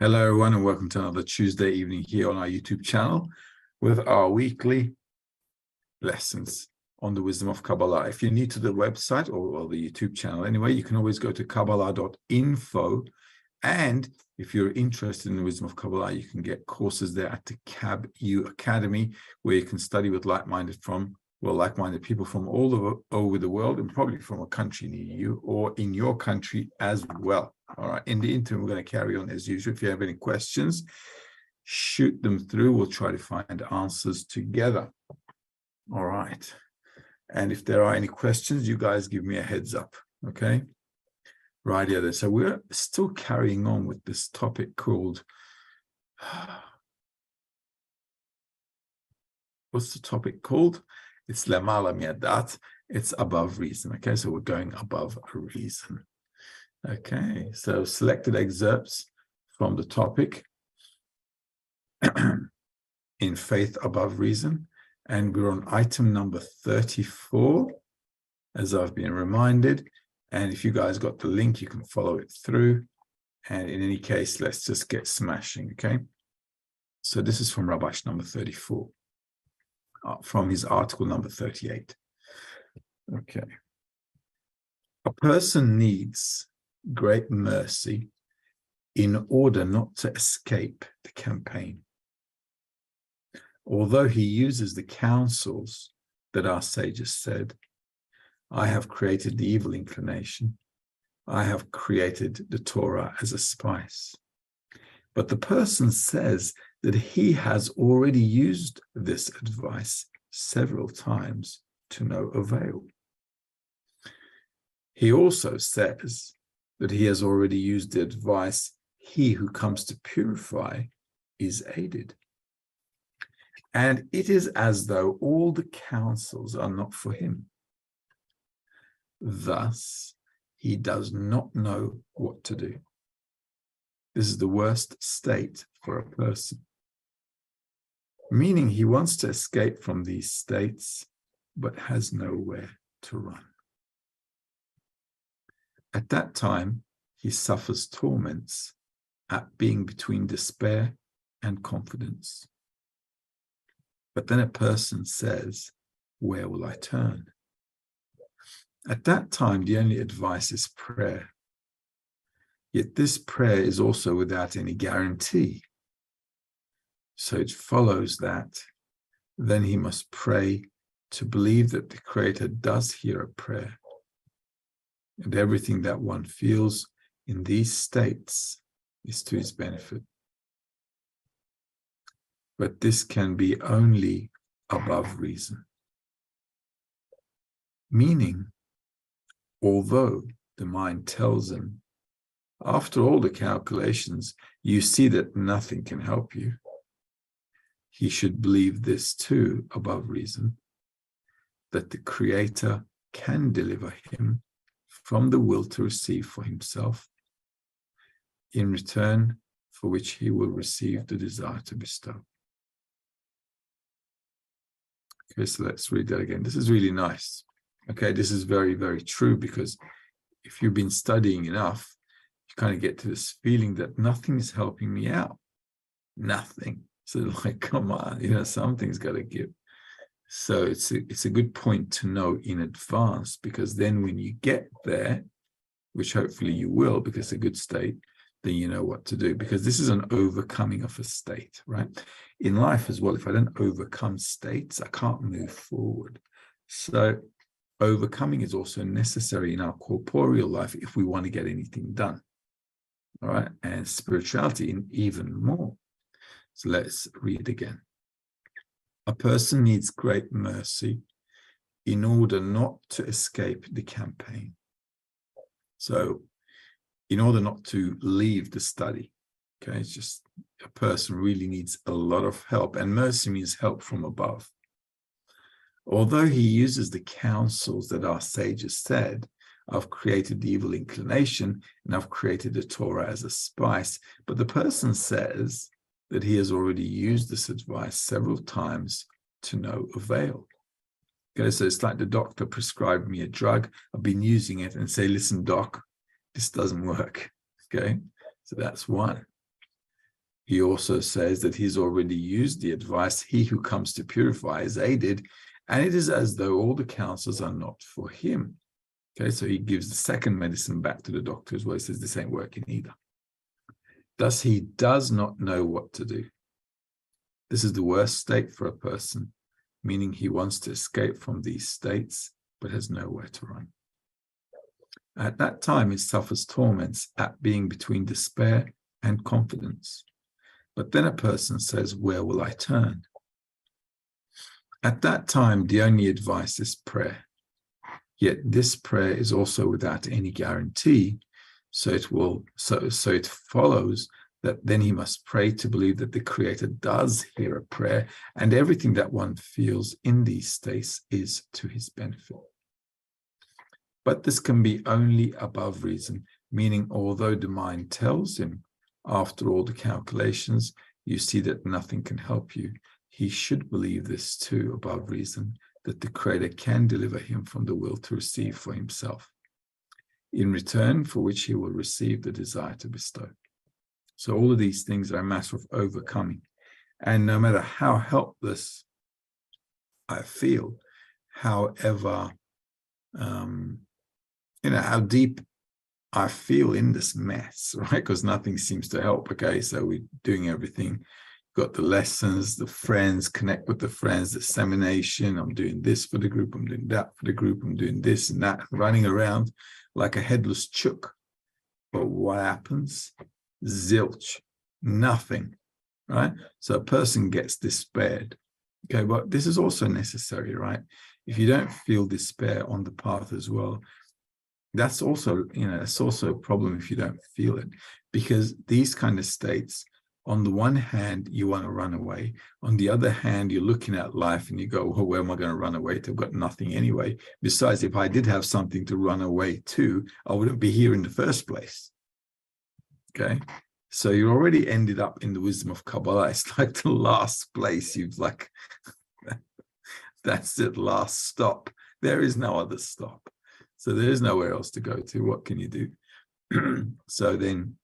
Hello, everyone, and welcome to another Tuesday evening here on our YouTube channel with our weekly lessons on the wisdom of Kabbalah. If you're new to the website or the YouTube channel, anyway, you can always go to Kabbalah.info. And if you're interested in the wisdom of Kabbalah, you can get courses there at the KabU Academy, where you can study with like-minded people from all over the world, and probably from a country near you or in your country as well. All right. In the interim, we're going to carry on as usual. If you have any questions, shoot them through. We'll try to find answers together. All right. And if there are any questions, you guys give me a heads up. Okay. Right here. Then. So we're still carrying on with this topic called, what's the topic called? It's Lemala Miadat. It's above reason. Okay. So we're going above reason. Okay, so selected excerpts from the topic in Faith Above Reason, and we're on item number 34, as I've been reminded. And if you guys got the link, you can follow it through. And in any case, let's just get smashing, okay? So this is from Rabash number 34, from his article number 38. Okay. A person needs great mercy in order not to escape the campaign. Although he uses the counsels that our sages said, I have created the evil inclination, I have created the Torah as a spice. But the person says that he has already used this advice several times to no avail. He also says that he has already used the advice, he who comes to purify is aided. And it is as though all the counsels are not for him. Thus, he does not know what to do. This is the worst state for a person. Meaning he wants to escape from these states, but has nowhere to run. At that time, he suffers torments at being between despair and confidence. But then a person says, where will I turn? At that time, the only advice is prayer. Yet this prayer is also without any guarantee. So it follows that then he must pray to believe that the Creator does hear a prayer. And everything that one feels in these states is to his benefit. But this can be only above reason. Meaning, although the mind tells him, after all the calculations, you see that nothing can help you, he should believe this too above reason, that the Creator can deliver him from the will to receive for himself, in return for which he will receive the desire to bestow. Okay, so let's read that again. This is really nice. Okay, this is very, very true, because if you've been studying enough, you kind of get to this feeling that nothing is helping me out. Nothing. So like, come on, something's got to give. So it's a good point to know in advance, because then when you get there, which hopefully you will, because it's a good state, then you know what to do, because this is an overcoming of a state, right? In life as well, if I don't overcome states, I can't move forward. So overcoming is also necessary in our corporeal life if we want to get anything done, all right? And spirituality in even more. So let's read again. A person needs great mercy in order not to escape the campaign. So in order not to leave the study, okay, it's just a person really needs a lot of help, and mercy means help from above. Although he uses the counsels that our sages said, I've created the evil inclination and I've created the Torah as a spice, but the person says that he has already used this advice several times to no avail. Okay, so it's like the doctor prescribed me a drug, I've been using it, and say, listen, doc, this doesn't work. Okay, so that's one. he also says that he's already used the advice, he who comes to purify is aided, and it is as though all the counsels are not for him. Okay, so he gives the second medicine back to the doctor as well. He says this ain't working either. Thus, he does not know what to do. This is the worst state for a person, meaning he wants to escape from these states, but has nowhere to run. At that time, he suffers torments at being between despair and confidence. But then a person says, where will I turn? At that time, the only advice is prayer. Yet this prayer is also without any guarantee, so it follows that then he must pray to believe that the Creator does hear a prayer, and everything that one feels in these states is to his benefit. But this can be only above reason, meaning although the mind tells him, after all the calculations, you see that nothing can help you, he should believe this too above reason, that the Creator can deliver him from the will to receive for himself, in return for which he will receive the desire to bestow. So all of these things are a matter of overcoming. And no matter how helpless I feel, however, how deep I feel in this mess, right? Because nothing seems to help. Okay, so we're doing everything. Got the lessons, the friends, connect with the friends, the dissemination. I'm doing this for the group. I'm doing that for the group. I'm doing this and that, running around like a headless chook. But what happens? Zilch, nothing, right? So a person gets despaired. Okay, but this is also necessary, right? If you don't feel despair on the path as well, that's also, it's also a problem if you don't feel it, because these kind of states, on the one hand, you want to run away. On the other hand, you're looking at life and you go, well, where am I going to run away to? I've got nothing anyway. Besides, if I did have something to run away to, I wouldn't be here in the first place. Okay. So you already ended up in the wisdom of Kabbalah. It's like the last place you've that's it, last stop. There is no other stop. So there is nowhere else to go to. What can you do? So then,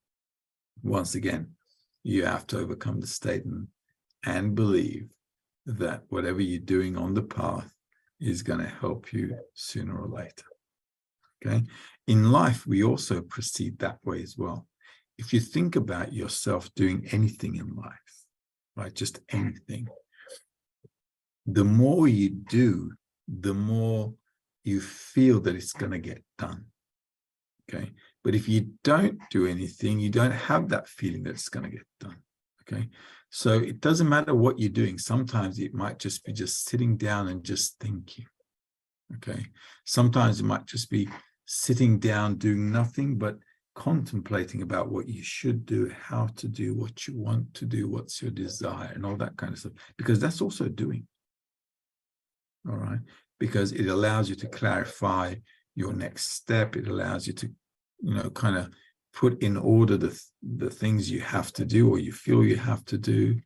once again, you have to overcome the statement and believe that whatever you're doing on the path is going to help you sooner or later. Okay. In life, we also proceed that way as well. If you think about yourself doing anything in life, right, just anything, the more you do, the more you feel that it's going to get done. Okay. But if you don't do anything, you don't have that feeling that it's going to get done. Okay. So it doesn't matter what you're doing. Sometimes it might just be just sitting down and just thinking. Okay. Sometimes it might just be sitting down doing nothing but contemplating about what you should do, how to do, what you want to do, what's your desire, and all that kind of stuff, because that's also doing. All right. Because it allows you to clarify your next step. It allows you to, kind of put in order the things you have to do or you feel you have to do.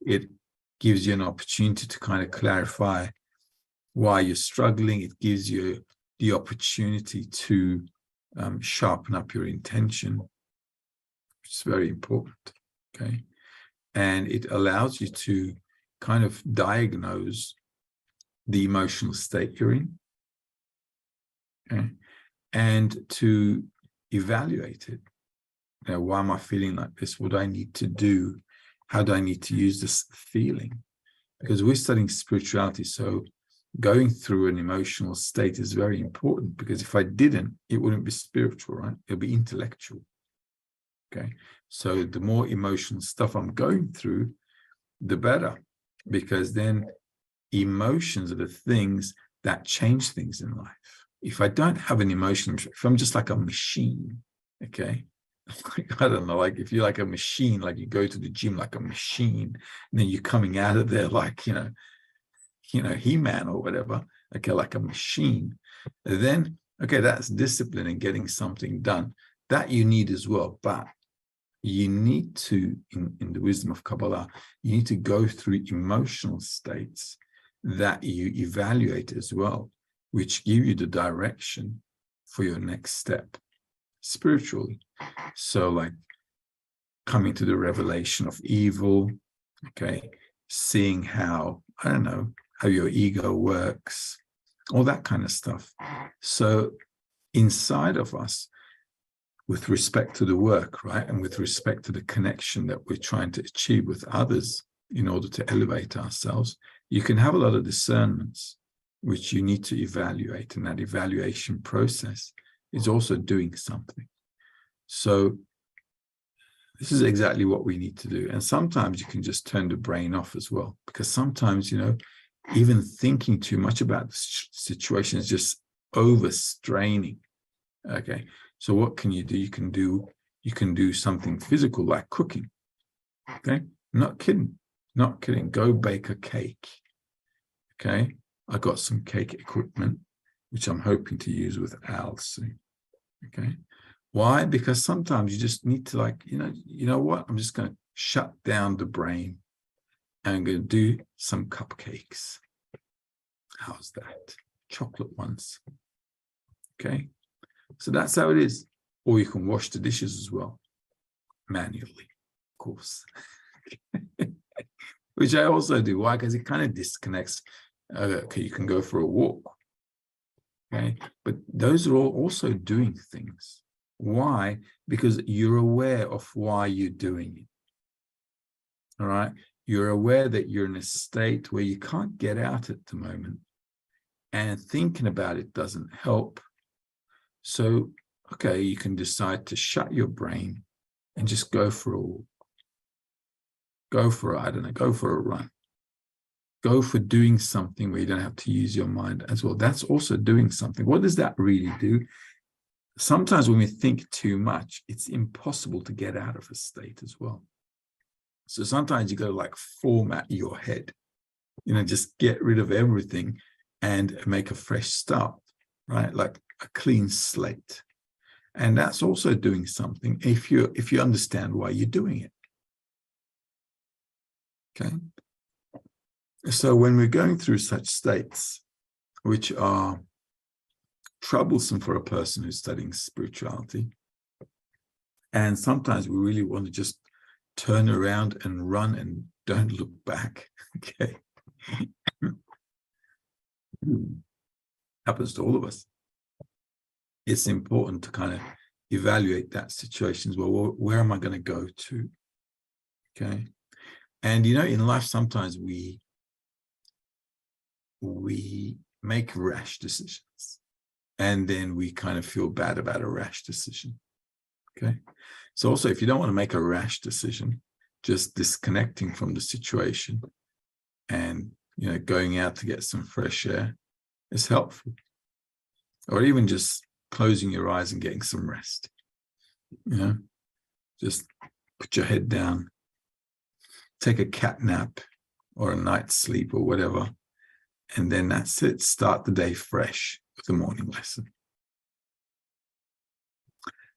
It gives you an opportunity to kind of clarify why you're struggling. It gives you the opportunity to sharpen up your intention, which is very important. Okay. And it allows you to kind of diagnose the emotional state you're in, okay, and to evaluate it. Why am I feeling like this? What do I need to do? How do I need to use this feeling? Because we're studying spirituality, so going through an emotional state is very important, because if I didn't, it wouldn't be spiritual, right? It'll be intellectual. Okay, so the more emotional stuff I'm going through, the better, because then emotions are the things that change things in life. If I don't have an emotion, if I'm just like a machine, okay, I don't know, like if you're like a machine, like you go to the gym like a machine, and then you're coming out of there like, He-Man or whatever, okay, like a machine, then, okay, that's discipline and getting something done. That you need as well, but you need to, in the wisdom of Kabbalah, you need to go through emotional states that you evaluate as well, which give you the direction for your next step spiritually. So like coming to the revelation of evil, okay, seeing how, I don't know, how your ego works, all that kind of stuff. So inside of us, with respect to the work, right, and with respect to the connection that we're trying to achieve with others in order to elevate ourselves, you can have a lot of discernments, which you need to evaluate. And that evaluation process is also doing something. So this is exactly what we need to do. And sometimes you can just turn the brain off as well, because sometimes, you know, even thinking too much about the situation is just overstraining. Okay. So what can you do? You can do something physical like cooking. Okay. Not kidding. Not kidding. Go bake a cake. Okay. I got some cake equipment, which I'm hoping to use with Al soon. Okay. Why? Because sometimes you just need to, like, you know what? I'm just going to shut down the brain and I'm going to do some cupcakes. How's that? Chocolate ones. Okay. So that's how it is. Or you can wash the dishes as well, manually, of course. Which I also do. Why? Because it kind of disconnects. Okay, you can go for a walk. Okay. But those are all also doing things. Why? Because you're aware of why you're doing it. All right. You're aware that you're in a state where you can't get out at the moment. And thinking about it doesn't help. So, okay, you can decide to shut your brain and just go for a walk. Go for, I don't know, go for a run. Go for doing something where you don't have to use your mind as well. That's also doing something. What does that really do? Sometimes when we think too much, it's impossible to get out of a state as well. So sometimes you got to like format your head, you know, just get rid of everything and make a fresh start, right? Like a clean slate. And that's also doing something if you understand why you're doing it. Okay. So when we're going through such states, which are troublesome for a person who's studying spirituality, and sometimes we really want to just turn around and run and don't look back. Okay. Happens to all of us. It's important to kind of evaluate that situation as well. Where am I going to go to? Okay. And, you know, in life, sometimes we make rash decisions and then we kind of feel bad about a rash decision. Okay. So also, if you don't want to make a rash decision, just disconnecting from the situation and, you know, going out to get some fresh air is helpful. Or even just closing your eyes and getting some rest. You know, just put your head down, take a cat nap or a night's sleep or whatever. And then that's it. Start the day fresh with the morning lesson.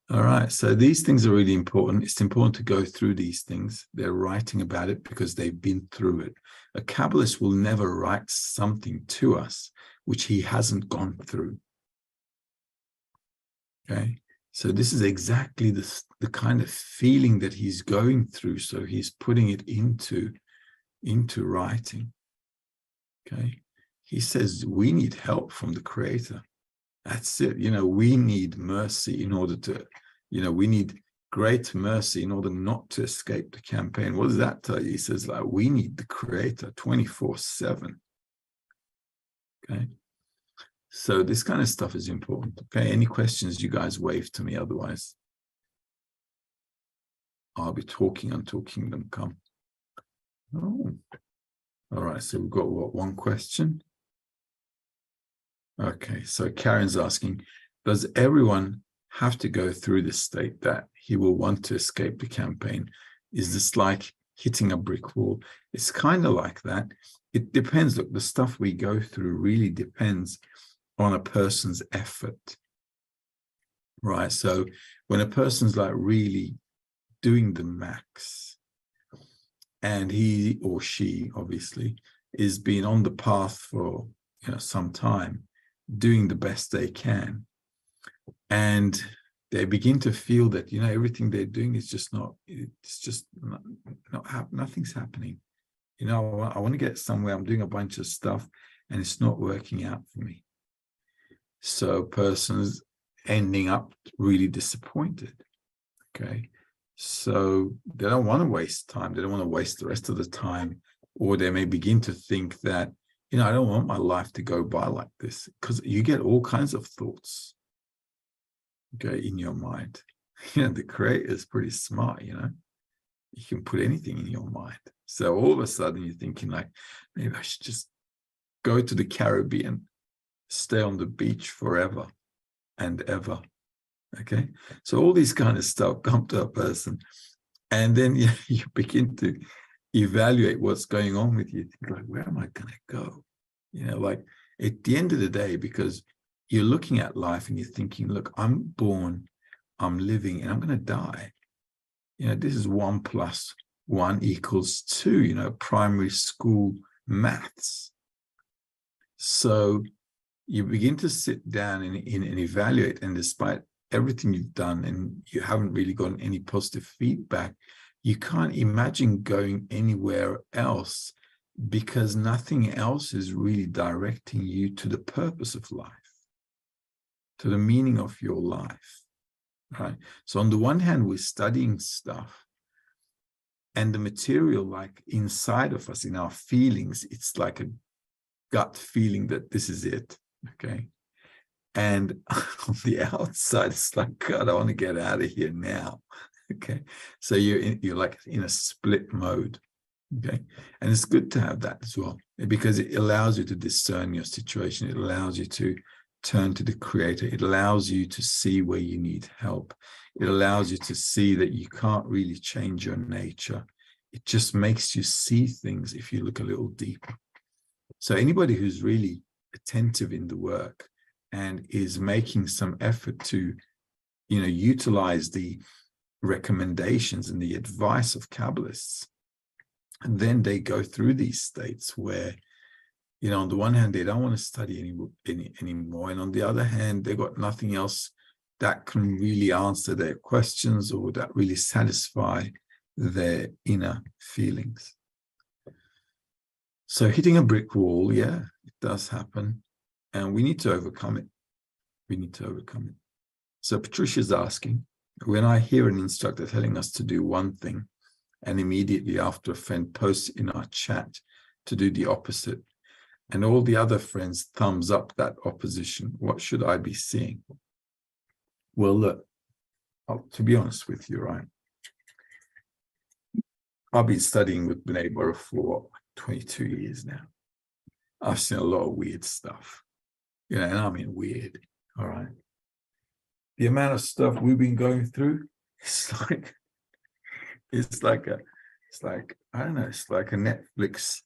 All right. So these things are really important. It's important to go through these things. They're writing about it because they've been through it. A Kabbalist will never write something to us which he hasn't gone through. Okay. So this is exactly the kind of feeling that he's going through. So he's putting it into writing. Okay. He says we need help from the Creator. That's it. You know, we need mercy in order to, you know, we need great mercy in order not to escape the campaign. What does that tell you? He says, like, we need the Creator 24/7. Okay. So this kind of stuff is important. Okay. Any questions, you guys wave to me. Otherwise, I'll be talking until kingdom come. Oh, all right. So we've got what, one question? Okay. So Karen's asking, does everyone have to go through this state that he will want to escape the campaign? Is this like hitting a brick wall? It's kind of like that. It depends. Look, the stuff we go through really depends on a person's effort, right? So when a person's like really doing the max and he or she obviously is being on the path for, you know, some time, doing the best they can, and they begin to feel that, everything they're doing is just nothing's happening. I want to get somewhere. I'm doing a bunch of stuff and it's not working out for me. So person's ending up really disappointed. Okay. So they don't want to waste time. They don't want to waste the rest of the time. Or they may begin to think that, I don't want my life to go by like this, because you get all kinds of thoughts, okay, in your mind. The creator is pretty smart, you can put anything in your mind. So all of a sudden you're thinking like, maybe I should just go to the Caribbean, stay on the beach forever and ever. Okay. So all these kind of stuff come to a person, and then you begin to evaluate what's going on with you. Think like, where am I going to go? Like at the end of the day, because you're looking at life and you're thinking, look, I'm born, I'm living, and I'm going to die. This is 1 + 1 = 2, primary school maths. So you begin to sit down and evaluate, and despite everything you've done and you haven't really gotten any positive feedback, you can't imagine going anywhere else, because nothing else is really directing you to the purpose of life, to the meaning of your life, right? So on the one hand, we're studying stuff, and the material, like inside of us, in our feelings, it's like a gut feeling that this is it, okay? And on the outside, it's like, God, I want to get out of here now. Okay. So you're like in a split mode. Okay. And it's good to have that as well, because it allows you to discern your situation. It allows you to turn to the creator. It allows you to see where you need help. It allows you to see that you can't really change your nature. It just makes you see things if you look a little deeper. So anybody who's really attentive in the work and is making some effort to, utilize the recommendations and the advice of Kabbalists, and then they go through these states where, on the one hand, they don't want to study anymore, and on the other hand, they got nothing else that can really answer their questions or that really satisfy their inner feelings. So hitting a brick wall, yeah, it does happen. And we need to overcome it. We need to overcome it. So Patricia's asking, when I hear an instructor telling us to do one thing, and immediately after a friend posts in our chat to do the opposite, and all the other friends thumbs up that opposition, what should I be seeing? Well, look, to be honest with you, right? I've been studying with B'nai Baruch for 22 years now. I've seen a lot of weird stuff. And I mean weird, all right? The amount of stuff we've been going through, it's like I don't know, it's like a Netflix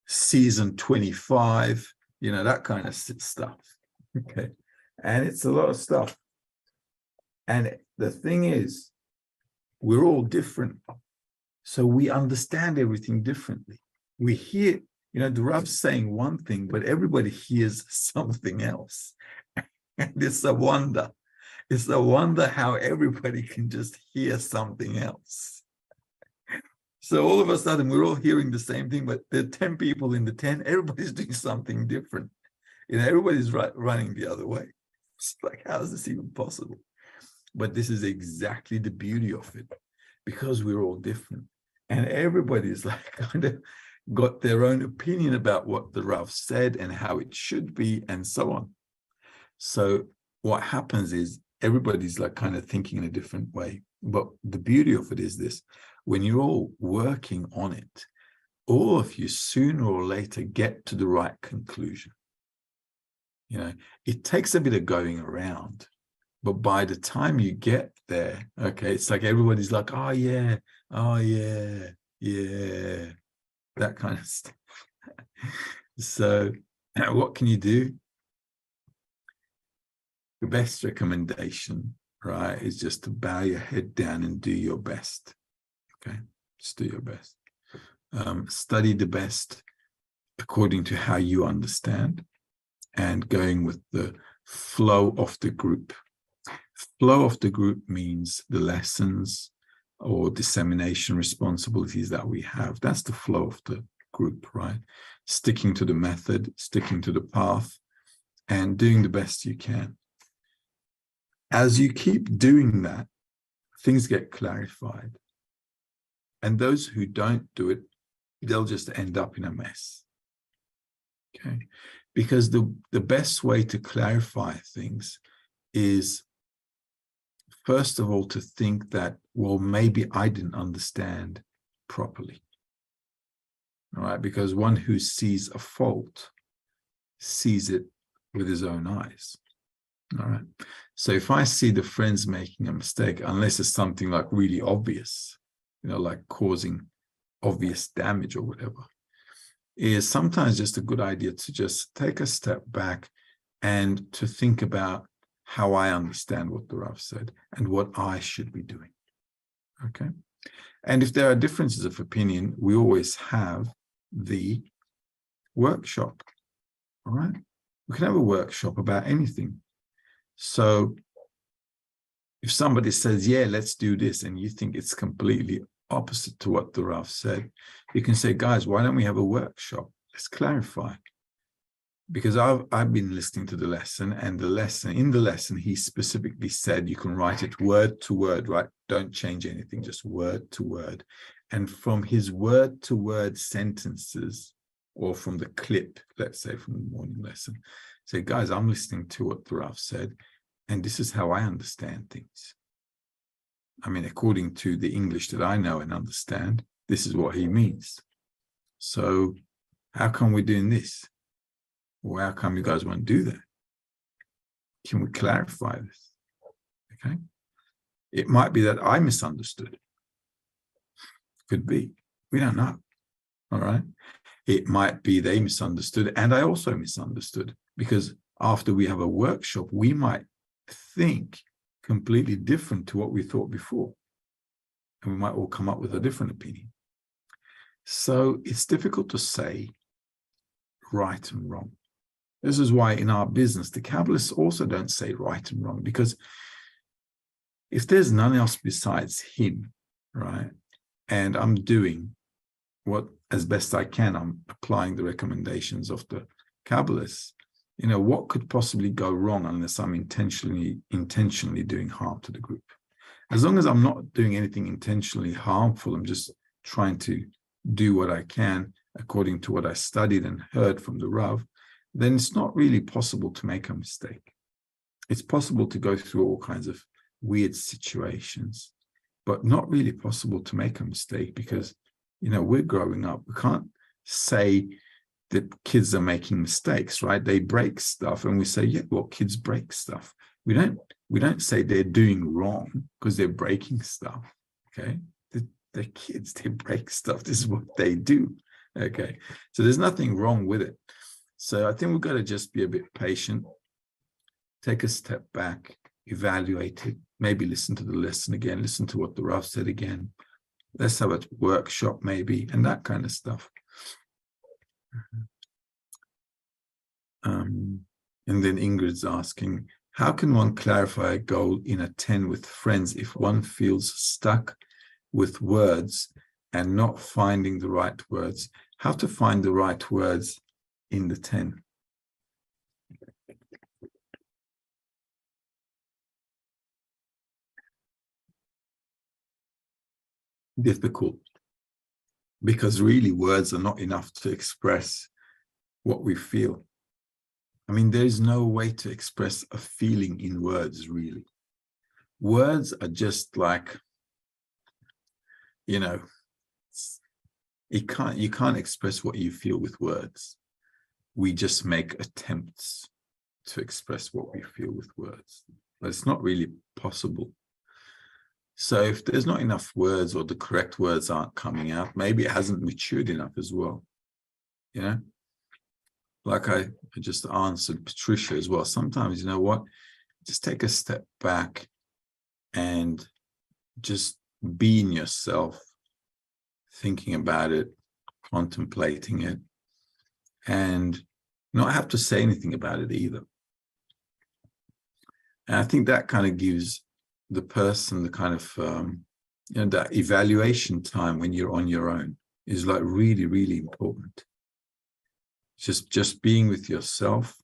season 25, that kind of stuff, okay? And it's a lot of stuff. And the thing is, we're all different. So we understand everything differently. We hear, the Rav's saying one thing, but everybody hears something else. And it's a wonder. It's a wonder how everybody can just hear something else. So all of a sudden, we're all hearing the same thing, but there are 10 people in the 10, everybody's doing something different. Everybody's running the other way. It's like, how is this even possible? But this is exactly the beauty of it, because we're all different. And everybody's like kind of got their own opinion about what the Rav said and how it should be and so on. So what happens is everybody's like kind of thinking in a different way. But the beauty of it is this: when you're all working on it, all of you sooner or later get to the right conclusion. It takes a bit of going around, but by the time you get there, okay, it's like everybody's like, oh yeah, that kind of stuff. So what can you do? The best recommendation, right, is just to bow your head down and do your best. Okay, just do your best. Study the best according to how you understand, and going with the flow of the group. Flow of the group means the lessons or dissemination responsibilities that we have. That's the flow of the group, right? Sticking to the method, sticking to the path, and doing the best you can. As you keep doing that, things get clarified. And those who don't do it, they'll just end up in a mess. Okay? Because the best way to clarify things is, first of all, to think that, well, maybe I didn't understand properly. All right? Because one who sees a fault sees it with his own eyes. All right. So if I see the friends making a mistake, unless it's something like really obvious, like causing obvious damage or whatever, is sometimes just a good idea to just take a step back and to think about how I understand what the Rav said and what I should be doing. Okay. And if there are differences of opinion, we always have the workshop. All right. We can have a workshop about anything. So if somebody says, yeah, let's do this, and you think it's completely opposite to what the Rav said, you can say, guys, why don't we have a workshop? Let's clarify. Because I've been listening to the lesson, and in the lesson, he specifically said you can write it word to word, right? Don't change anything, just word to word. And from his word to word sentences, or from the clip, let's say from the morning lesson, say, guys, I'm listening to what the Rav said, and this is how I understand things. I mean, according to the English that I know and understand, this is what he means. So how come we're doing this? Or how come you guys won't do that? Can we clarify this? Okay. It might be that I misunderstood. Could be. We don't know. All right. It might be they misunderstood and I also misunderstood, because after we have a workshop, we might think completely different to what we thought before. And we might all come up with a different opinion. So it's difficult to say right and wrong. This is why in our business, the Kabbalists also don't say right and wrong, because if there's none else besides him, right, and I'm doing what as best I can, I'm applying the recommendations of the Kabbalists, what could possibly go wrong unless I'm intentionally doing harm to the group? As long as I'm not doing anything intentionally harmful, I'm just trying to do what I can according to what I studied and heard from the Rav, then it's not really possible to make a mistake. It's possible to go through all kinds of weird situations, but not really possible to make a mistake because, we're growing up. We can't say that kids are making mistakes, right? They break stuff and we say, yeah, well, kids break stuff. We don't say they're doing wrong because they're breaking stuff, okay? They're kids, they break stuff. This is what they do, okay? So there's nothing wrong with it. So I think we've got to just be a bit patient, take a step back, evaluate it, maybe listen to the lesson again, listen to what the Rav said again. Let's have a workshop maybe, and that kind of stuff. And then Ingrid's asking, how can one clarify a goal in a 10 with friends if one feels stuck with words and not finding the right words? How to find the right words in the 10? Difficult, because really words are not enough to express what we feel. I mean, there's no way to express a feeling in words, really. Words are just like, you can't express what you feel with words. We just make attempts to express what we feel with words, but it's not really possible. So if there's not enough words or the correct words aren't coming out, maybe it hasn't matured enough as well. Like I just answered Patricia as well. Sometimes, just take a step back and just be in yourself, thinking about it, contemplating it, and not have to say anything about it either. And I think that kind of gives the person the kind of, that evaluation time when you're on your own is like really, really important. Just being with yourself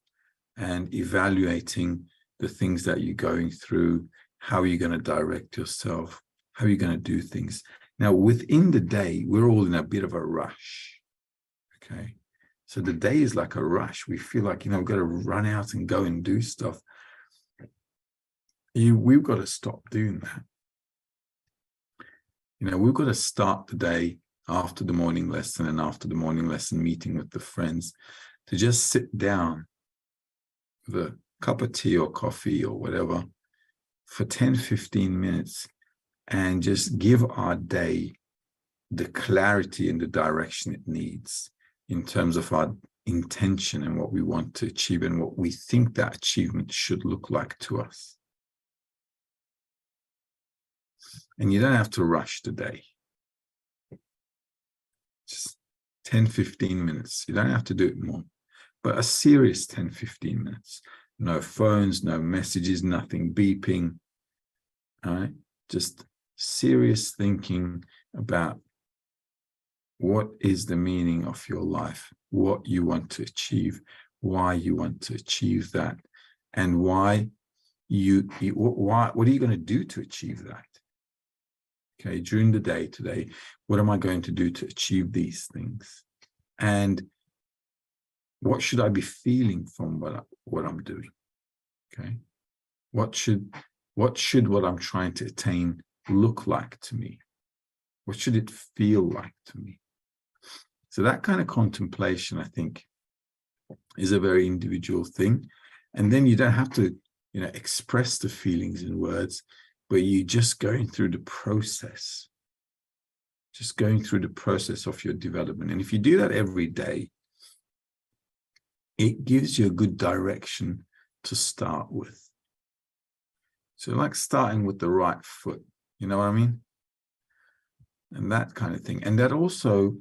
and evaluating the things that you're going through, how are you going to direct yourself, how are you going to do things. Now, within the day, we're all in a bit of a rush, okay? So the day is like a rush. We feel like, we've got to run out and go and do stuff. We've got to stop doing that. We've got to start the day after the morning lesson and after the morning lesson meeting with the friends to just sit down with a cup of tea or coffee or whatever for 10, 15 minutes and just give our day the clarity and the direction it needs in terms of our intention and what we want to achieve and what we think that achievement should look like to us. And you don't have to rush the day. Just 10, 15 minutes. You don't have to do it more, but a serious 10, 15 minutes. No phones, no messages, nothing beeping. All right? Just serious thinking about what is the meaning of your life, what you want to achieve, why you want to achieve that, and what are you going to do to achieve that? Okay, during the day today, what am I going to do to achieve these things? And what should I be feeling from what I'm doing? Okay, what should what I'm trying to attain look like to me? What should it feel like to me? So that kind of contemplation, I think, is a very individual thing. And then you don't have to, express the feelings in words, but you're just going through the process. Just going through the process of your development. And if you do that every day, it gives you a good direction to start with. So like starting with the right foot, you know what I mean? And that kind of thing. And that also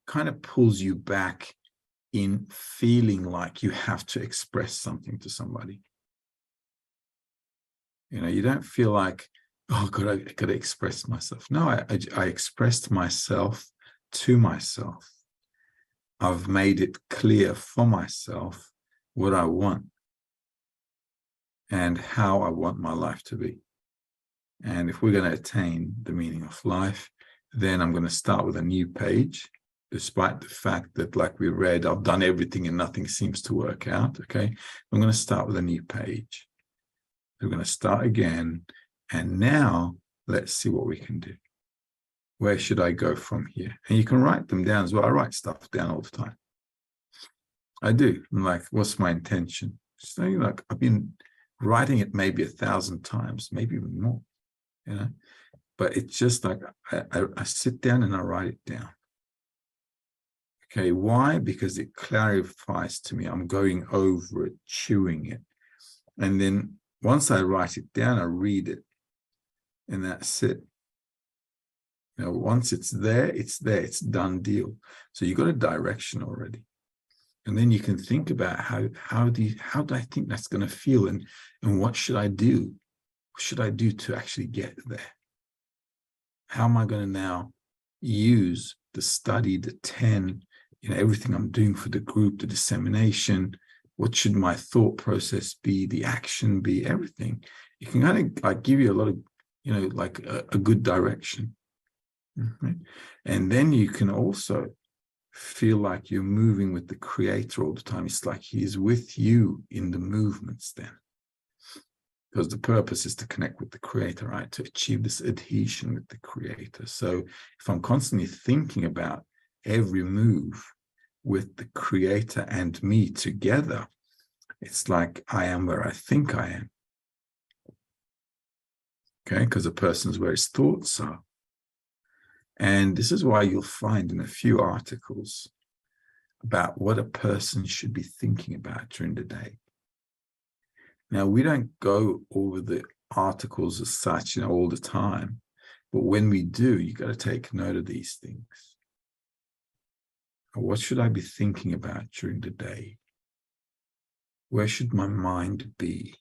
kind of pulls you back in feeling like you have to express something to somebody. You don't feel like, oh God, I got to express myself. No, I expressed myself to myself. I've made it clear for myself what I want and how I want my life to be. And if we're going to attain the meaning of life, then I'm going to start with a new page, despite the fact that, like we read, I've done everything and nothing seems to work out. Okay, I'm going to start with a new page. We're going to start again. And now let's see what we can do. Where should I go from here? And you can write them down as well. I write stuff down all the time. I do. I'm like, what's my intention? So, like, I've been writing it maybe 1,000 times, maybe even more, but it's just like I sit down and I write it down. Okay, why? Because it clarifies to me. I'm going over it, chewing it. And then once I write it down, I read it. And that's it. Once it's there, it's done deal. So you got a direction already. And then you can think about how do I think that's going to feel, and what should I do? What should I do to actually get there? How am I going to now use the study, the 10, everything I'm doing for the group, the dissemination? What should my thought process be? The action be? Everything. You can kind of like give you a lot of, like a good direction. Mm-hmm. And then you can also feel like you're moving with the Creator all the time. It's like He's with you in the movements then. Because the purpose is to connect with the Creator, right? To achieve this adhesion with the Creator. So if I'm constantly thinking about every move with the Creator and me together, it's like I am where I think I am. Okay, because a person's where his thoughts are. And this is why you'll find in a few articles about what a person should be thinking about during the day. Now, we don't go over the articles as such, all the time. But when we do, you got to take note of these things. What should I be thinking about during the day? Where should my mind be?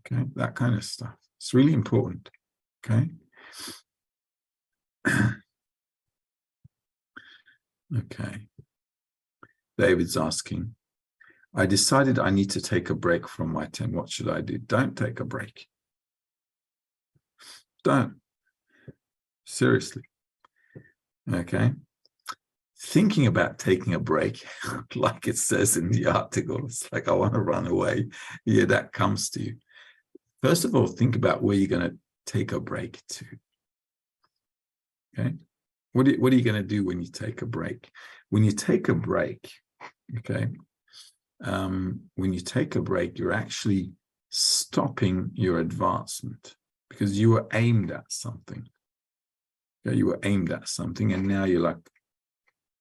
Okay, that kind of stuff. It's really important. Okay. Okay. David's asking, I decided I need to take a break from my 10. What should I do? Don't take a break. Don't. Seriously. Okay. Thinking about taking a break, like it says in the article, it's like, I want to run away. Yeah, that comes to you. First of all, think about where you're going to take a break to. Okay. What are you going to do when you take a break? When you take a break, okay, when you take a break, you're actually stopping your advancement because you were aimed at something. Okay? You were aimed at something, and now you're like,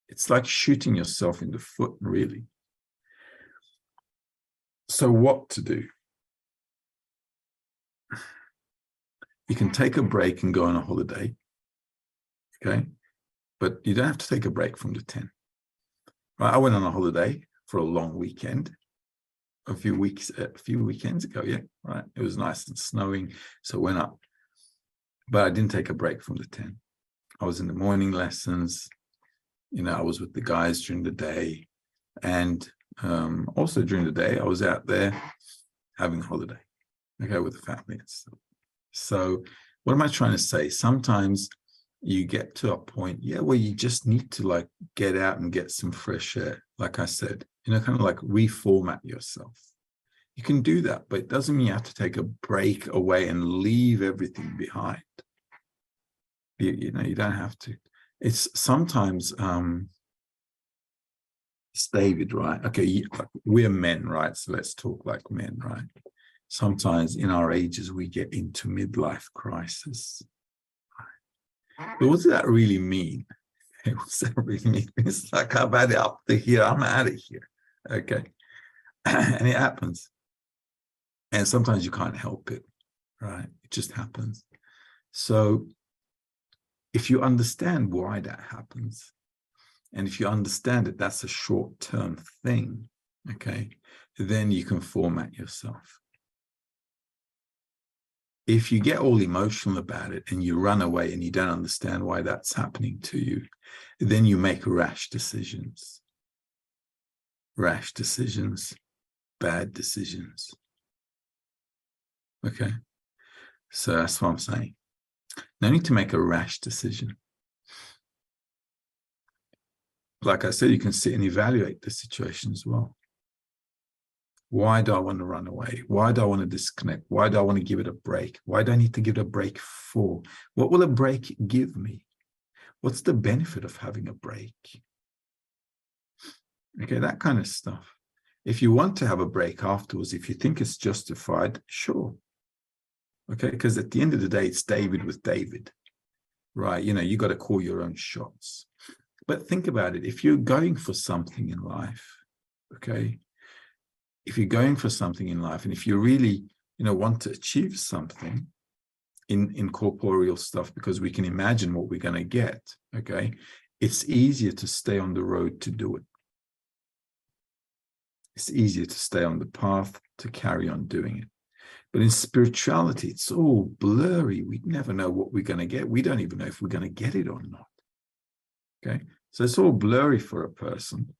it's like shooting yourself in the foot, really. So what to do? You can take a break and go on a holiday, okay? But you don't have to take a break from the 10. Right? I went on a holiday for a long weekend a few weekends ago, yeah, right? It was nice and snowing, so it went up. But I didn't take a break from the 10. I was in the morning lessons, you know, I was with the guys during the day, and also during the day, I was out there having a holiday, okay, with the family and stuff. So what am I trying to say? Sometimes you get to a point, yeah, where you just need to like get out and get some fresh air. Like I said, you know, kind of like reformat yourself. You can do that, but it doesn't mean you have to take a break away and leave everything behind. You know, you don't have to. It's sometimes, it's David, right? Okay, we're men, right? So let's talk like men, right? Sometimes in our ages, we get into midlife crisis. But what does that really mean? What does that really mean? It's like, I've had it up to here, I'm out of here. Okay. And it happens. And sometimes you can't help it, right? It just happens. So if you understand why that happens, and if you understand that that's a short-term thing, okay, then you can format yourself. If you get all emotional about it and you run away and you don't understand why that's happening to you, then you make rash decisions. Rash decisions, bad decisions. Okay, so that's what I'm saying. No need to make a rash decision. Like I said, you can sit and evaluate the situation as well. Why do I want to run away? Why do I want to disconnect? Why do I want to give it a break? Why do I need to give it a break for? What will a break give me? What's the benefit of having a break? Okay, that kind of stuff. If you want to have a break afterwards, if you think it's justified, sure. Okay, because at the end of the day, it's David with David, right? You know, you got to call your own shots. But think about it. If you're going for something in life, okay, if you're going for something in life, and if you really, you know, want to achieve something in corporeal stuff, because we can imagine what we're going to get, okay, it's easier to stay on the road to do it. It's easier to stay on the path to carry on doing it. But in spirituality, it's all blurry. We never know what we're going to get. We don't even know if we're going to get it or not. Okay, so it's all blurry for a person.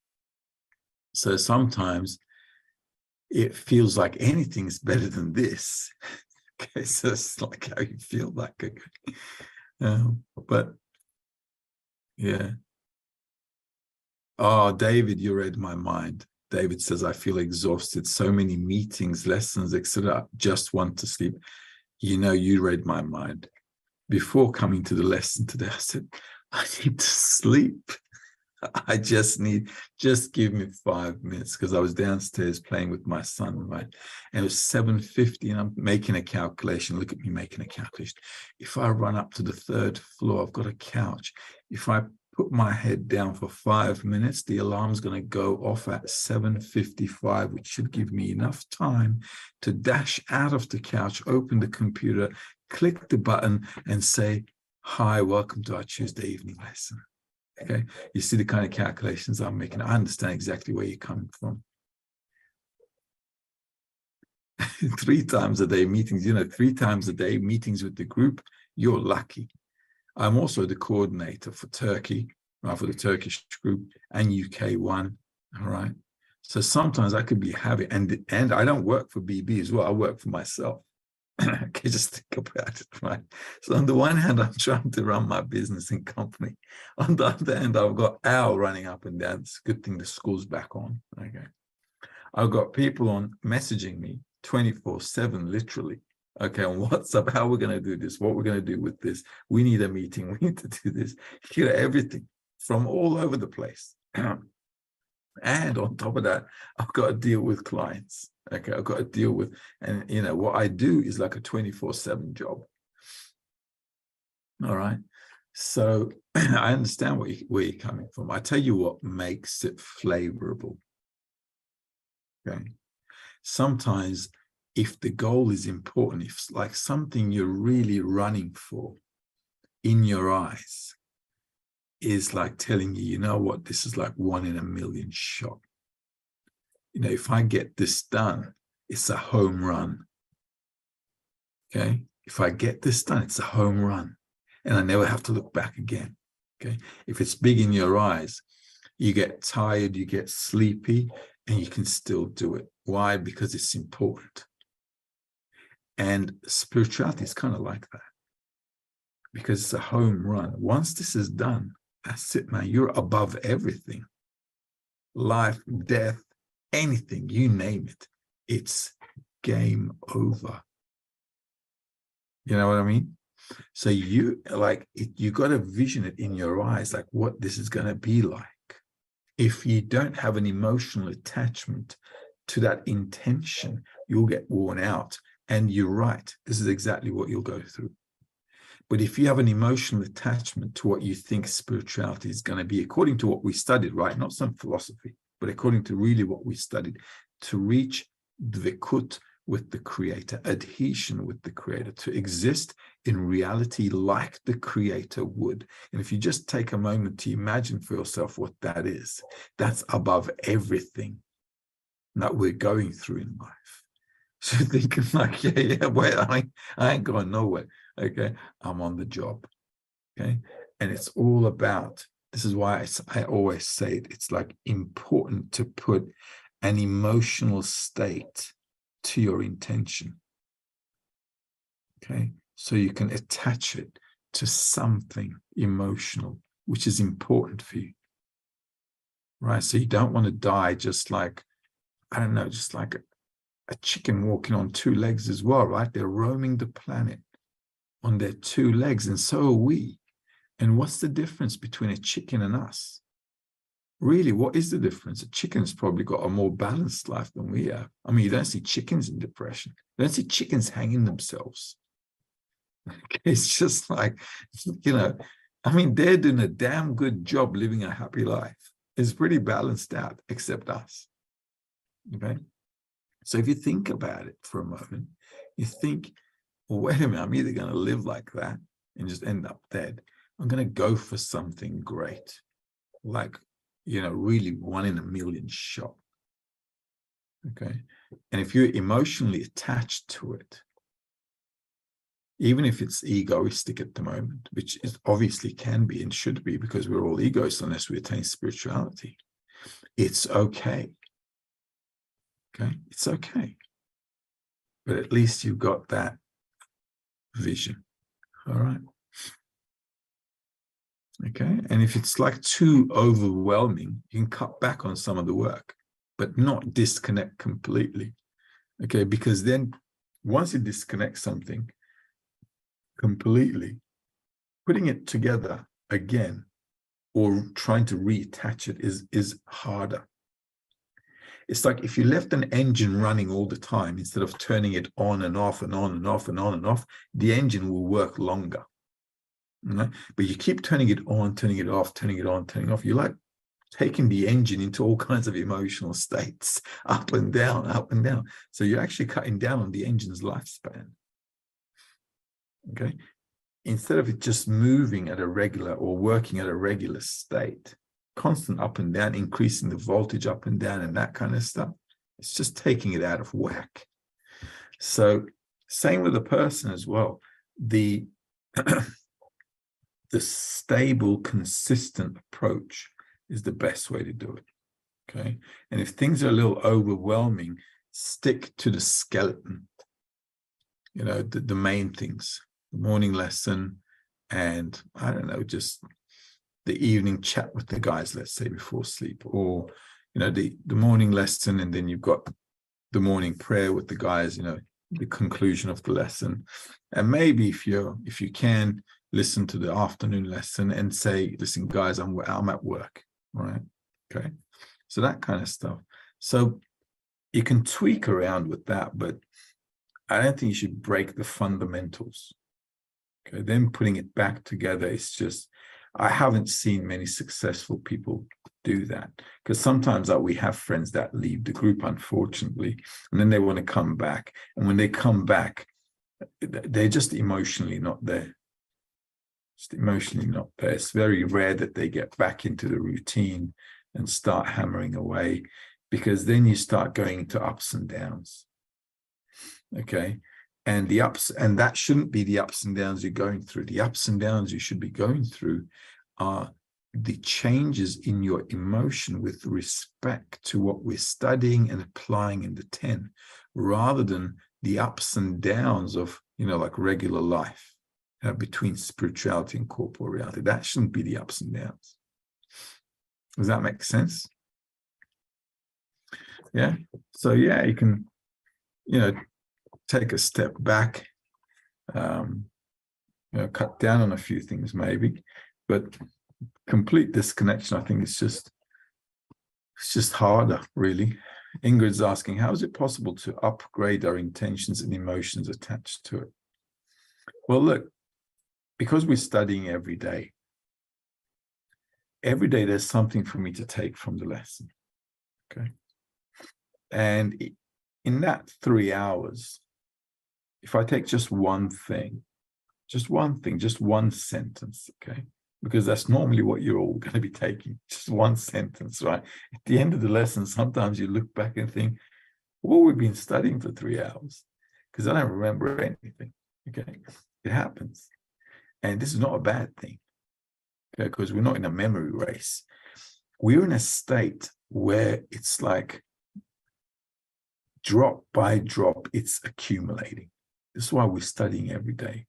So sometimes it feels like anything's better than this. Okay, so it's like how you feel like, okay. But yeah. Oh, David, you read my mind. David says, I feel exhausted. So many meetings, lessons, etc. Just want to sleep. You know, you read my mind. Before coming to the lesson today, I said, I need to sleep. I just give me 5 minutes, because I was downstairs playing with my son, right? And it was 7:50 and I'm making a calculation. Look at me making a calculation. If I run up to the 3rd floor, I've got a couch. If I put my head down for 5 minutes, the alarm's going to go off at 7:55, which should give me enough time to dash out of the couch, open the computer, click the button and say, hi, welcome to our Tuesday evening lesson. Okay, you see the kind of calculations I'm making. I understand exactly where you're coming from. 3 times a day meetings, 3 times a day meetings with the group, you're lucky. I'm also the coordinator for Turkey, right, for the Turkish group, and UK one. All right. So sometimes I could be having, and I don't work for BB as well. I work for myself. Okay, just think about it, right? So on the one hand, I'm trying to run my business and company. On the other hand, I've got Al running up and down. It's a good thing the school's back on. Okay. I've got people on messaging me 24/7, literally. Okay, on WhatsApp, how we're going to do this, what we're going to do with this. We need a meeting. We need to do this. Everything from all over the place. And on top of that, I've got to deal with clients. Okay, I've got to deal with, and what I do is like a 24/7 job. All right. So I understand where you're coming from. I tell you what makes it flavorable. Okay. Sometimes if the goal is important, if it's like something you're really running for in your eyes, is like telling you, you know what, this is like 1 in a million shot. If I get this done, it's a home run. Okay. If I get this done, it's a home run. And I never have to look back again. Okay. If it's big in your eyes, you get tired, you get sleepy, and you can still do it. Why? Because it's important. And spirituality is kind of like that. Because it's a home run. Once this is done, that's it, man. You're above everything. Life, death, anything, you name it. It's game over. You know what I mean? So you got to vision it in your eyes, like what this is going to be like. If you don't have an emotional attachment to that intention, you'll get worn out. And you're right. This is exactly what you'll go through. But if you have an emotional attachment to what you think spirituality is going to be, according to what we studied, right? Not some philosophy, but according to really what we studied, to reach dvikut with the Creator, adhesion with the Creator, to exist in reality like the Creator would. And if you just take a moment to imagine for yourself what that is, that's above everything that we're going through in life. So thinking like, wait, I ain't going nowhere. Okay, I'm on the job. Okay, and it's all about, this is why I always say it, it's like important to put an emotional state to your intention. Okay, so you can attach it to something emotional, which is important for you. Right, so you don't want to die just like, I don't know, just like a chicken walking on 2 legs as well, right? They're roaming the planet on their 2 legs, and so are we. And what's the difference between a chicken and us? Really, what is the difference? A chicken's probably got a more balanced life than we have. I mean, you don't see chickens in depression. You don't see chickens hanging themselves. It's just like, I mean, they're doing a damn good job living a happy life. It's pretty balanced out, except us. Okay? So if you think about it for a moment, you think, well, wait a minute, I'm either going to live like that and just end up dead. I'm going to go for something great, like, really 1 in a million shot. Okay. And if you're emotionally attached to it, even if it's egoistic at the moment, which it obviously can be and should be, because we're all egoists unless we attain spirituality, it's okay. Okay. It's okay. But at least you've got that vision. All right. Okay. And if it's like too overwhelming, you can cut back on some of the work, but not disconnect completely. Okay. Because then once you disconnect something completely, putting it together again or trying to reattach it is harder. It's like if you left an engine running all the time, instead of turning it on and off and on and off and on and off, the engine will work longer. Right? But you keep turning it on, turning it off, turning it on, turning it off. You're like taking the engine into all kinds of emotional states, up and down, up and down. So you're actually cutting down on the engine's lifespan. Okay. Instead of it just moving at a regular or working at a regular state, constant up and down, increasing the voltage up and down and that kind of stuff, it's just taking it out of whack. So same with the person as well. The the stable, consistent approach is the best way to do it. Okay. And if things are a little overwhelming, stick to the skeleton, the main things, the morning lesson, and I don't know, just the evening chat with the guys, let's say before sleep, or, the morning lesson, and then you've got the morning prayer with the guys, the conclusion of the lesson. And maybe if you can, listen to the afternoon lesson and say, listen, guys, I'm at work, right? Okay. So that kind of stuff. So you can tweak around with that, but I don't think you should break the fundamentals. Okay. Then putting it back together, it's just, I haven't seen many successful people do that, because sometimes we have friends that leave the group, unfortunately, and then they want to come back. And when they come back, they're just emotionally not there. Just emotionally not there. It's very rare that they get back into the routine and start hammering away, because then you start going into ups and downs. Okay. And that shouldn't be the ups and downs you're going through. The ups and downs you should be going through are the changes in your emotion with respect to what we're studying and applying in the 10, rather than the ups and downs of, like regular life, between spirituality and corporeal reality. That shouldn't be the ups and downs. Does that make sense? Yeah. So yeah, you can, take a step back, cut down on a few things maybe, but complete disconnection, I think it's just harder, really. Ingrid's asking, how is it possible to upgrade our intentions and emotions attached to it? Well, look, because we're studying every day there's something for me to take from the lesson. Okay. And in that 3 hours, if I take just one thing, just one sentence, okay? Because that's normally what you're all going to be taking, just one sentence, right? At the end of the lesson, sometimes you look back and think, what we've been studying for 3 hours, because I don't remember anything, okay? It happens. And this is not a bad thing, okay? Because we're not in a memory race. We're in a state where it's like drop by drop, it's accumulating. This is why we're studying every day.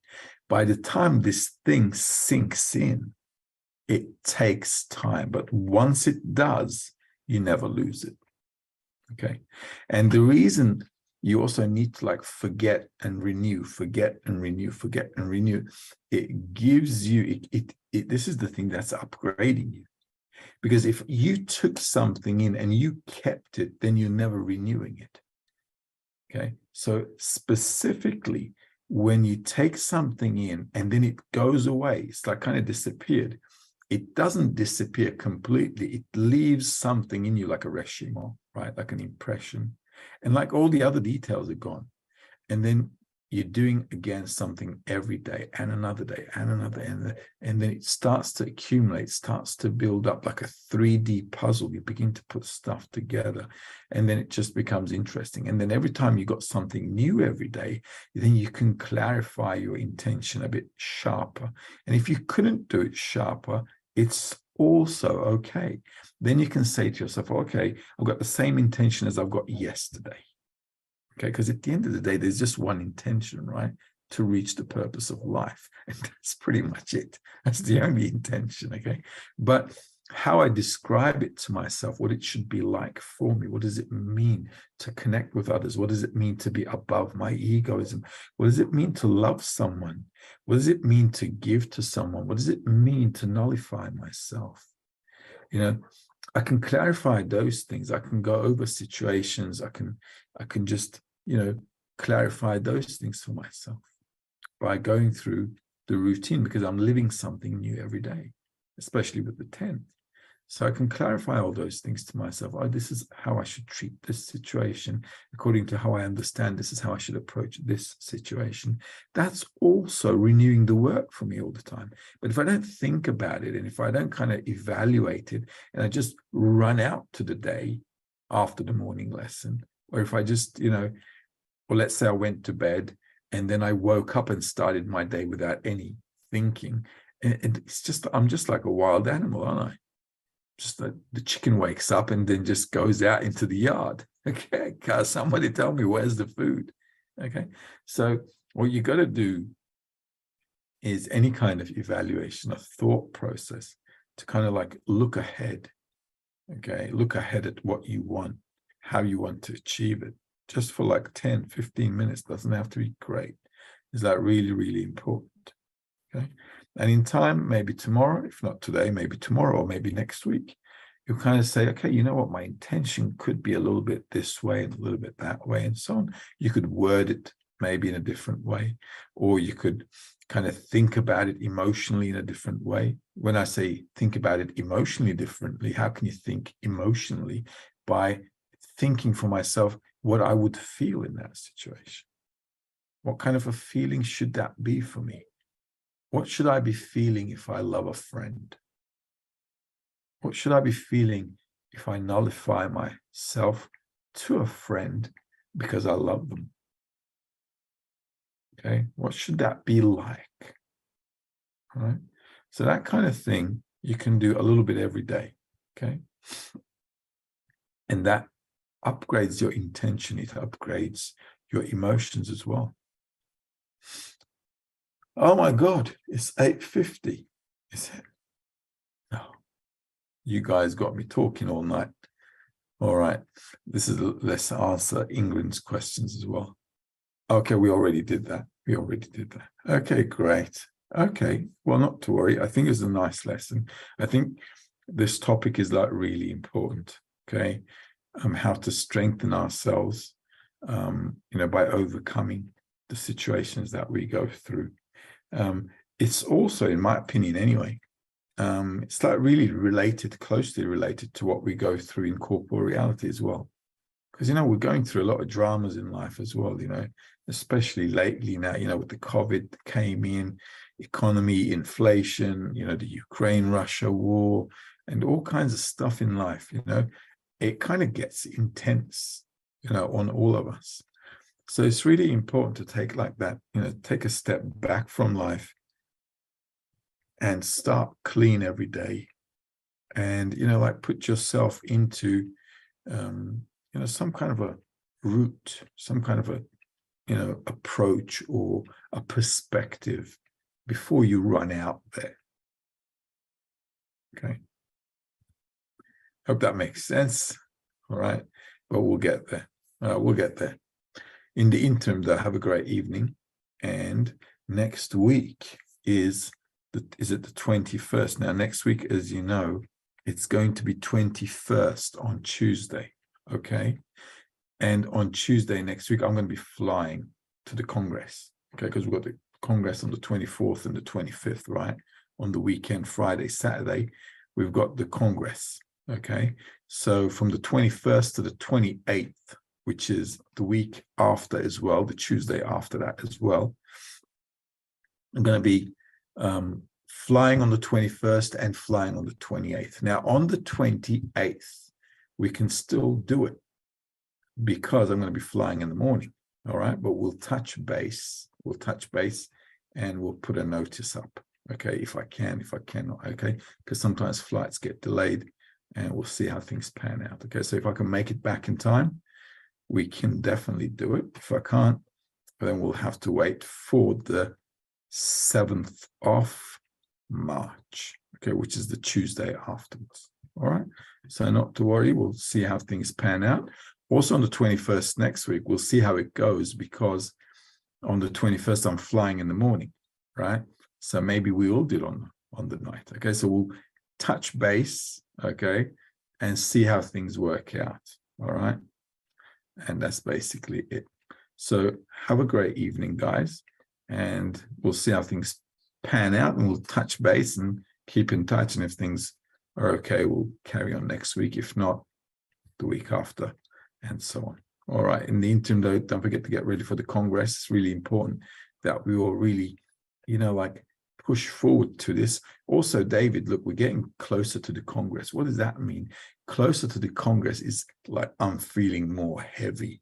By the time this thing sinks in, it takes time. But once it does, you never lose it. Okay. And the reason you also need to forget and renew, it gives you, this is the thing that's upgrading you. Because if you took something in and you kept it, then you're never renewing it. Okay, so specifically, when you take something in and then it goes away, it's like kind of disappeared. It doesn't disappear completely. It leaves something in you like a reshima, right? Like an impression. And like all the other details are gone. And then you're doing again something every day and another day and another, and then it starts to accumulate, starts to build up like a 3D puzzle. You begin to put stuff together, and then it just becomes interesting. And then every time you got something new every day, then you can clarify your intention a bit sharper. And if you couldn't do it sharper, it's also okay. Then you can say to yourself, okay, I've got the same intention as I've got yesterday. Okay, because at the end of the day, there's just one intention, right? To reach the purpose of life. And that's pretty much it. That's the only intention, okay? But how I describe it to myself, what it should be like for me, what does it mean to connect with others? What does it mean to be above my egoism? What does it mean to love someone? What does it mean to give to someone? What does it mean to nullify myself? I can clarify those things. I can go over situations. I can just, clarify those things for myself by going through the routine, because I'm living something new every day, especially with the 10. So I can clarify all those things to myself. Oh, this is how I should treat this situation. According to how I understand, this is how I should approach this situation. That's also renewing the work for me all the time. But if I don't think about it, and if I don't kind of evaluate it, and I just run out to the day after the morning lesson, or if I just, or Or let's say I went to bed and then I woke up and started my day without any thinking. And it's just, I'm just like a wild animal, aren't I? Just like the chicken wakes up and then just goes out into the yard. Okay, somebody tell me, where's the food? Okay, so what you got to do is any kind of evaluation, a thought process to kind of like look ahead. Okay, look ahead at what you want, how you want to achieve it, just for like 10, 15 minutes. Doesn't have to be great. Is that really, really important? Okay, and in time, maybe tomorrow, if not today, maybe tomorrow, or maybe next week, you kind of say, okay, you know what, my intention could be a little bit this way and a little bit that way, and so on. You could word it maybe in a different way, or you could kind of think about it emotionally in a different way. When I say think about it emotionally differently, how can you think emotionally? By thinking for myself what I would feel in that situation. What kind of a feeling should that be for me? What should I be feeling if I love a friend? What should I be feeling if I nullify myself to a friend because I love them? Okay, what should that be like? All right, so that kind of thing you can do a little bit every day. Okay, and that upgrades your intention, it upgrades your emotions as well. Oh my God, it's 8:50. Is it? No, you guys got me talking all night. All right, let's answer England's questions as well. Okay, we already did that. Okay, great. Okay, well, not to worry. I think it's a nice lesson. I think this topic is like really important. Okay, how to strengthen ourselves, by overcoming the situations that we go through. It's also, in my opinion, anyway, it's like really closely related to what we go through in corporal reality as well. Because, we're going through a lot of dramas in life as well, especially lately now, with the COVID that came in, economy, inflation, the Ukraine-Russia war, and all kinds of stuff in life, it kind of gets intense, on all of us. So it's really important to take like that, take a step back from life and start clean every day. And, like put yourself into, some kind of a route, some kind of a, approach or a perspective before you run out there. Okay. Hope that makes sense. All right. But we'll get there. We'll get there. In the interim, though, have a great evening. And next week is it the 21st? Now, next week, as you know, it's going to be 21st on Tuesday. Okay. And on Tuesday next week, I'm going to be flying to the Congress. Okay. Because we've got the Congress on the 24th and the 25th, right? On the weekend, Friday, Saturday, we've got the Congress. Okay. So from the 21st to the 28th, which is the week after as well, the Tuesday after that as well, I'm going to be flying on the 21st and flying on the 28th. Now, on the 28th, we can still do it because I'm going to be flying in the morning. All right. But we'll touch base. And we'll put a notice up. Okay. If I can, if I cannot. Okay. Because sometimes flights get delayed and we'll see how things pan out. Okay. So if I can make it back in time, we can definitely do it. If I can't, then we'll have to wait for the 7th of March, okay, which is the Tuesday afterwards. All right. So not to worry. We'll see how things pan out. Also on the 21st next week, we'll see how it goes because on the 21st, I'm flying in the morning, right? So maybe we all did on the night. Okay. So we'll touch base, okay, and see how things work out. All right. And that's basically it. So have a great evening, guys. And we'll see how things pan out and we'll touch base and keep in touch. And if things are okay, we'll carry on next week. If not, the week after and so on. All right. In the interim, though, don't forget to get ready for the Congress. It's really important that we all really, push forward to this. Also, David, look, we're getting closer to the Congress. What does that mean? Closer to the Congress is like I'm feeling more heavy.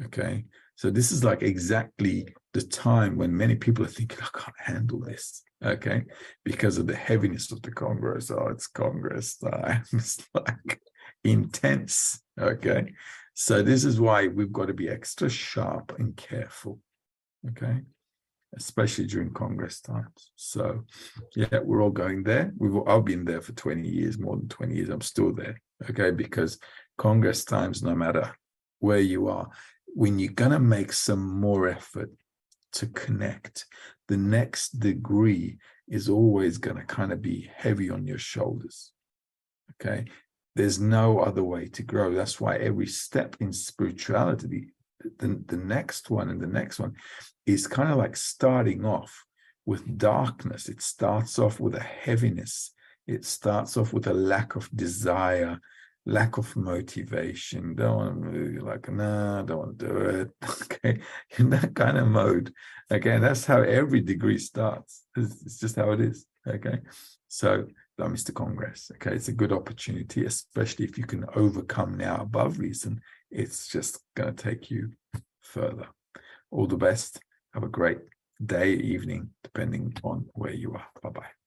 Okay. So this is like exactly the time when many people are thinking, I can't handle this, okay? Because of the heaviness of the Congress. Oh, it's Congress time. It's like intense, okay? So this is why we've got to be extra sharp and careful, okay? Especially during Congress times. So yeah, we're all going there. I've been there for 20 years, more than 20 years. I'm still there, okay? Because Congress times, no matter where you are, when you're going to make some more effort to connect, the next degree is always going to kind of be heavy on your shoulders, okay? There's no other way to grow. That's why every step in spirituality, the next one and the next one is kind of like starting off with darkness. It starts off with a heaviness. It starts off with a lack of desire, lack of motivation. Don't want to move. You're like, nah, don't want to do it. Okay, in that kind of mode. Okay, that's how every degree starts. It's just how it is. Okay, so don't miss the Congress. Okay, it's a good opportunity, especially if you can overcome now above reason. It's just going to take you further. All the best. Have a great day, evening, depending on where you are. Bye-bye.